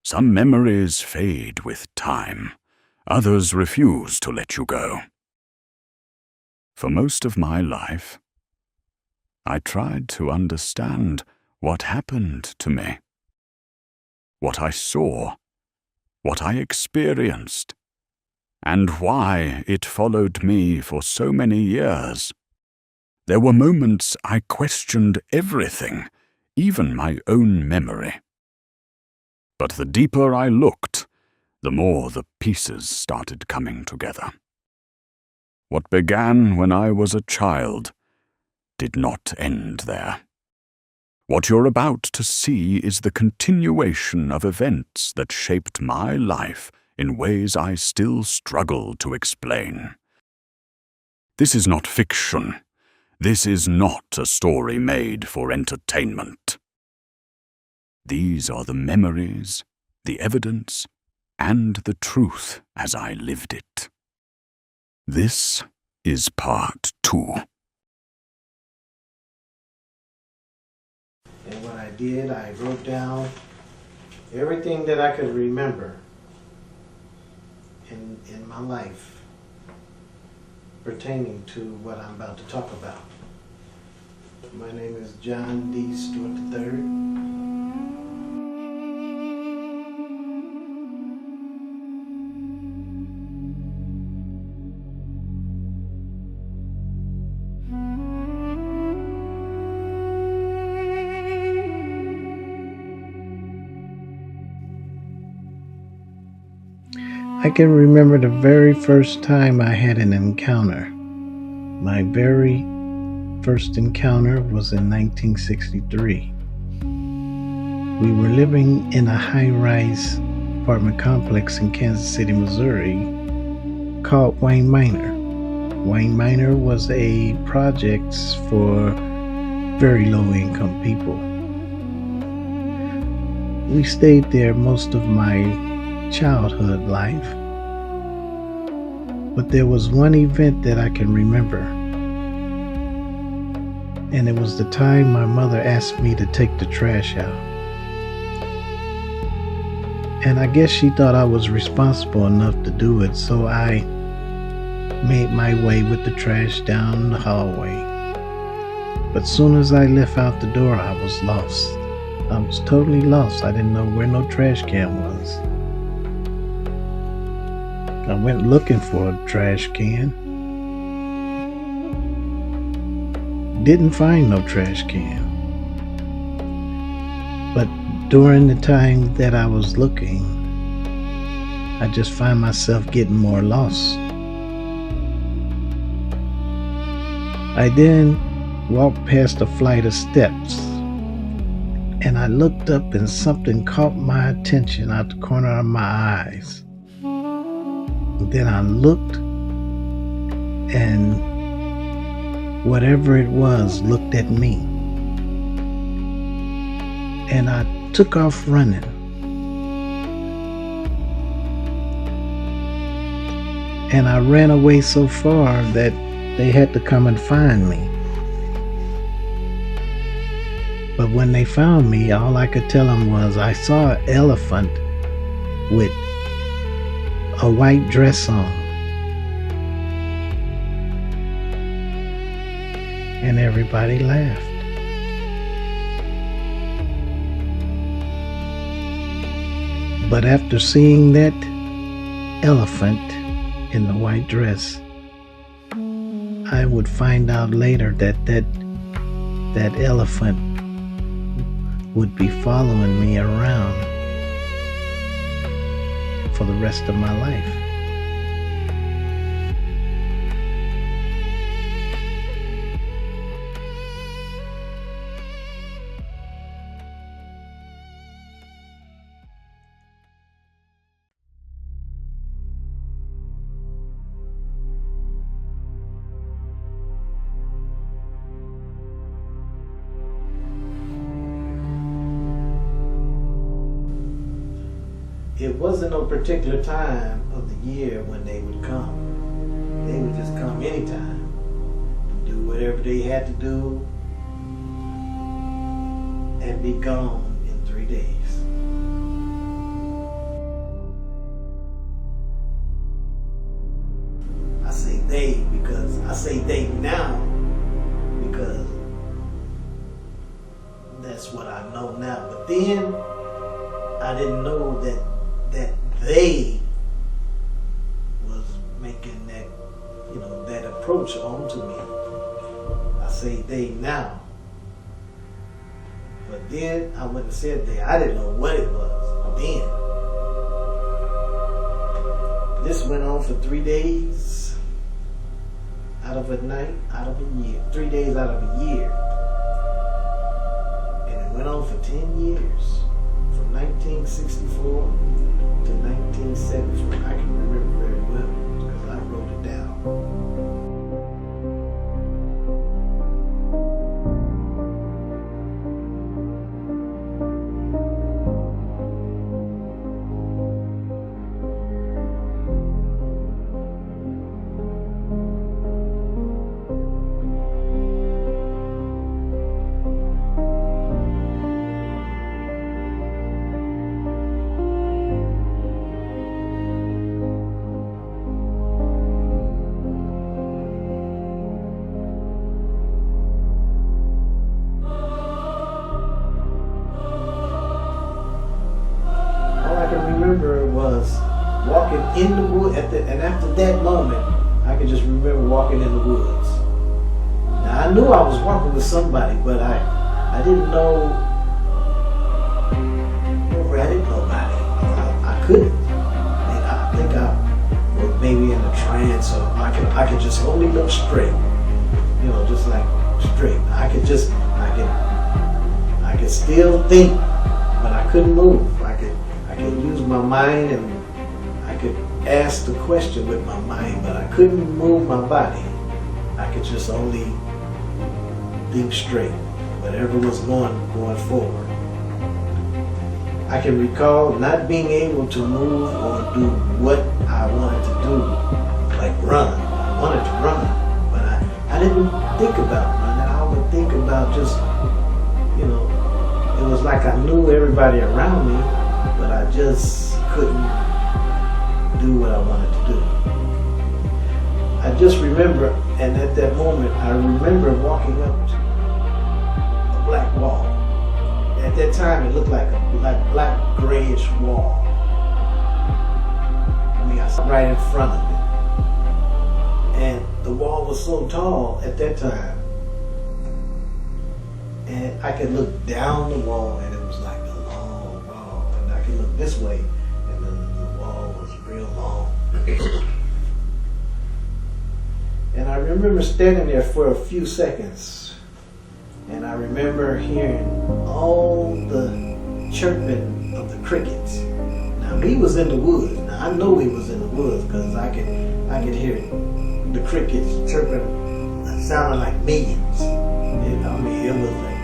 Some memories fade with time. Others refuse to let you go. For most of my life, I tried to understand what happened to me, what I saw, what I experienced, and why it followed me for so many years. There were moments I questioned everything, even my own memory. But the deeper I looked, the more the pieces started coming together. What began when I was a child did not end there. What you're about to see is the continuation of events that shaped my life in ways I still struggle to explain. This is not fiction. This is not a story made for entertainment. These are the memories, the evidence, and the truth as I lived it. This is part 2. And what I did, I wrote down everything that I could remember in my life pertaining to what I'm about to talk about. My name is John D. Stewart III. I can remember the very first time I had an encounter. My very first encounter was in 1963. We were living in a high-rise apartment complex in Kansas City, Missouri called Wayne Minor. Wayne Minor was a project for very low-income people. We stayed there most of my childhood life, but there was one event that I can remember, and it was the time my mother asked me to take the trash out. And I guess she thought I was responsible enough to do it, so I made my way with the trash down the hallway. But soon as I left out the door, I was lost. I was totally lost. I didn't know where no trash can was. I went looking for a trash can. Didn't find no trash can. But during the time that I was looking, I just find myself getting more lost. I then walked past a flight of steps, and I looked up and something caught my attention out the corner of my eyes. Then I looked, and whatever it was looked at me. And I took off running. And I ran away so far that they had to come and find me. But when they found me, all I could tell them was I saw an elephant with a white dress on. And everybody laughed. But after seeing that elephant in the white dress, I would find out later that that elephant would be following me around for the rest of my life. It wasn't no particular time of the year when they would come. They would just come anytime, do whatever they had to do, and be gone in 3 days. That's what I know now. But then I didn't know that they was making that, that approach onto me. I say they now. But then I wouldn't have said they. I didn't know what it was then. This went on for 3 days out of a night, out of a year. 3 days out of a year. And it went on for 10 years. From 1964 to 1974. I can remember very well because I wrote it down. Was walking in the woods, and after that moment, I could just remember walking in the woods. Now I knew I was walking with somebody, but I didn't know. I didn't know nobody. I couldn't. I think I was maybe in a trance, or I could just only look straight. Just like straight. I could still think, but I couldn't move. I could use my mind and I could ask the question with my mind, but I couldn't move my body. I could just only think straight, whatever was going forward. I can recall not being able to move or do what I wanted to do, like run. I wanted to run, but I didn't think about running. I would think about just, it was like I knew everybody around me, but I just couldn't do what I wanted to do. I just remember, and at that moment, I remember walking up to a black wall. At that time, it looked like a black grayish wall. I was right in front of it. And the wall was so tall at that time, and I could look down the wall, and it was like a long wall. And I could look this way, and the wall was real long. And I remember standing there for a few seconds, and I remember hearing all the chirping of the crickets. Now he was in the woods. Now I know he was in the woods because I could hear the crickets chirping. It sounded like millions. It was like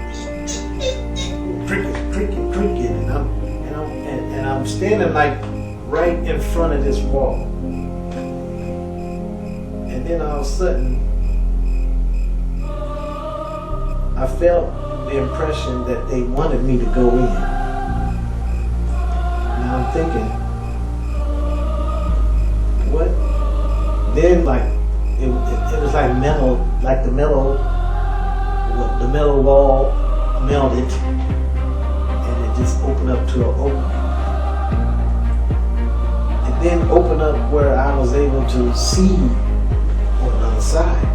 cricket, and I'm standing like right in front of this wall. And then all of a sudden, I felt the impression that they wanted me to go in. Now I'm thinking, what? Then it was like metal, like the metal wall melted, and it just opened up to an opening. And then opened up where I was able to see on the other side.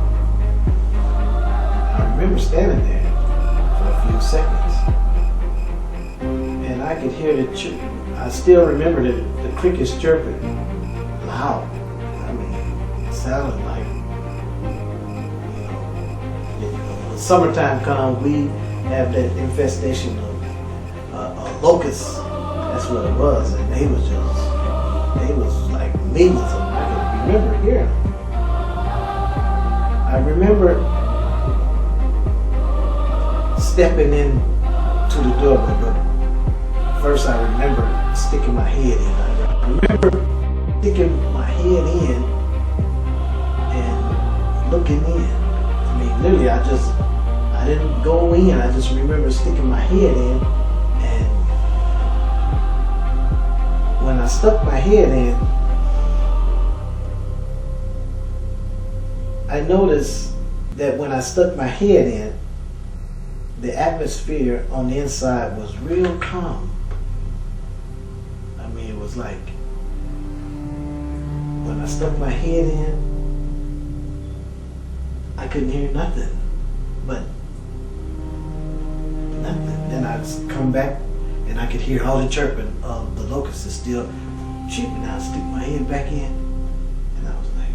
I remember standing there for a few seconds, and I could hear the I still remember the crickets chirping loud. It sounded like, when summertime comes, we have that infestation of locusts. That's what it was, and they was like millions of them. I can remember hearing them. I remember stepping in to the doorway, but first I remember sticking my head in. I remember sticking my head in and looking in. Literally, I didn't go in. I just remember sticking my head in, and when I stuck my head in, I noticed that when I stuck my head in, the atmosphere on the inside was real calm. I mean, it was like when I stuck my head in, I couldn't hear nothing but nothing. Then I'd come back and I could hear all the chirping of the locusts still chirping. I'd stick my head back in and I was like,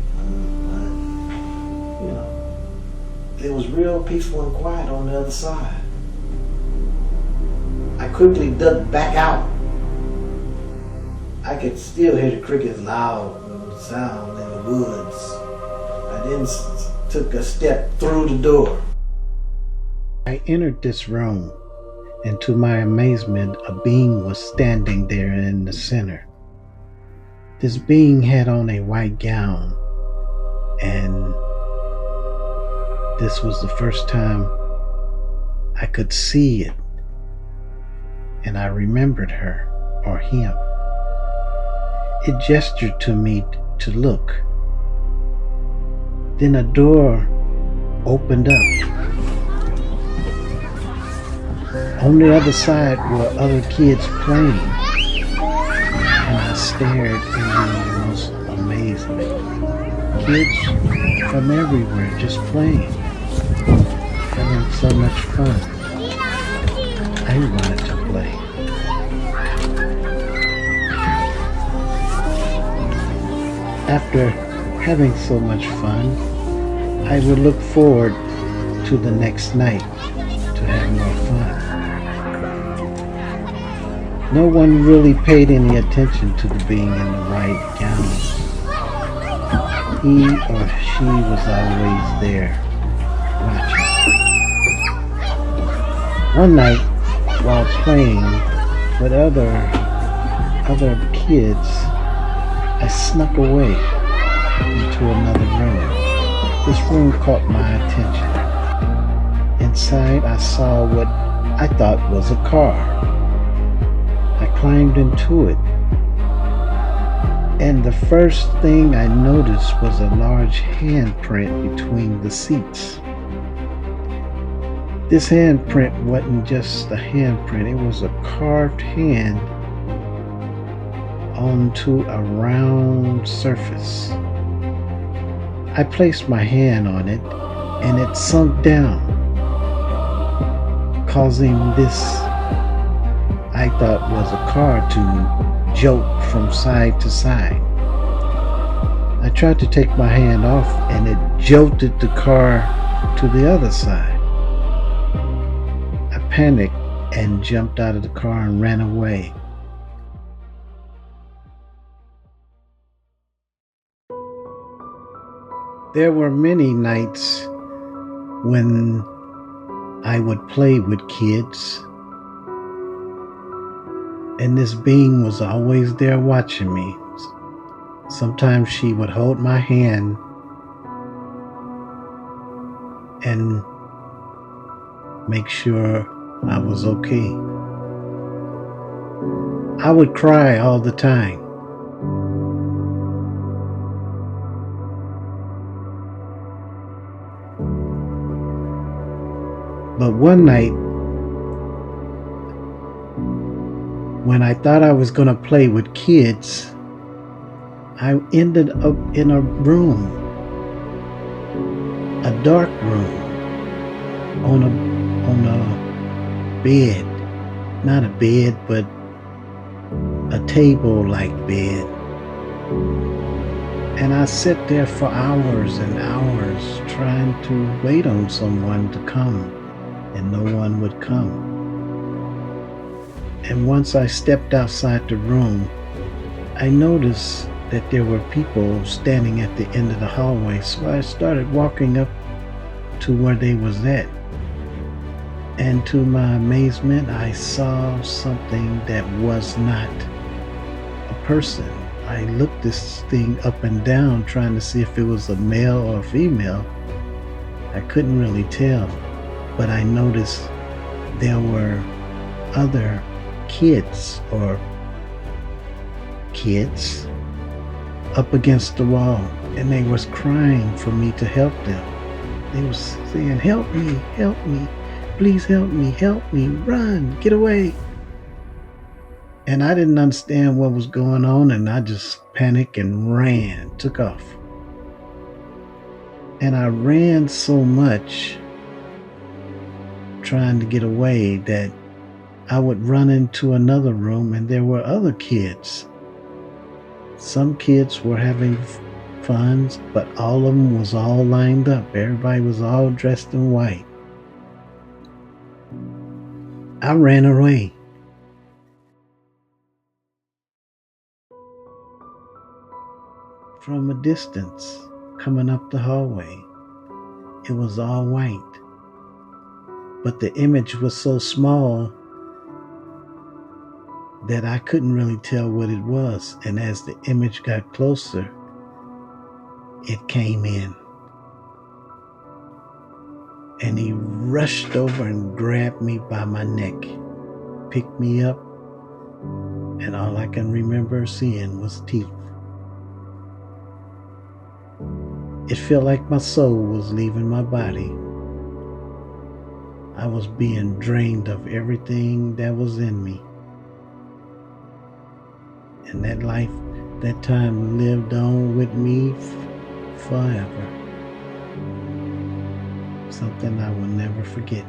what? You know, it was real peaceful and quiet on the other side. I quickly ducked back out. I could still hear the crickets loud sound in the woods. I then took a step through the door. I entered this room, and to my amazement, a being was standing there in the center. This being had on a white gown, and this was the first time I could see it, and I remembered her or him. It gestured to me to look. Then a door opened up. On the other side were other kids playing, and I stared in the most amazement. Kids from everywhere just playing, having so much fun. I wanted to play. After having so much fun, I would look forward to the next night to have more fun. No one really paid any attention to the being in the white gown. He or she was always there, watching. One night, while playing with other kids, I snuck away into another room. This room caught my attention. Inside, I saw what I thought was a car. I climbed into it, and the first thing I noticed was a large handprint between the seats. This handprint wasn't just a handprint, it was a carved hand onto a round surface. I placed my hand on it and it sunk down, causing this I thought was a car to jolt from side to side. I tried to take my hand off and it jolted the car to the other side. I panicked and jumped out of the car and ran away. There were many nights when I would play with kids, and this being was always there watching me. Sometimes she would hold my hand and make sure I was okay. I would cry all the time. But one night, when I thought I was going to play with kids, I ended up in a room, a dark room, on a bed. Not a bed, but a table-like bed. And I sat there for hours and hours trying to wait on someone to come. And no one would come. And once I stepped outside the room, I noticed that there were people standing at the end of the hallway, so I started walking up to where they was at. And to my amazement, I saw something that was not a person. I looked this thing up and down trying to see if it was a male or a female. I couldn't really tell. But I noticed there were other kids up against the wall, and they was crying for me to help them. They was saying, help me, please help me, run, get away. And I didn't understand what was going on, and I just panicked and ran, took off. And I ran so much trying to get away that I would run into another room and there were other kids. Some kids were having fun, but all of them was all lined up. Everybody was all dressed in white. I ran away. From a distance, coming up the hallway, it was all white. But the image was so small that I couldn't really tell what it was. And as the image got closer, it came in. And he rushed over and grabbed me by my neck, picked me up, and all I can remember seeing was teeth. It felt like my soul was leaving my body. I was being drained of everything that was in me. And that life, that time lived on with me forever. Something I will never forget.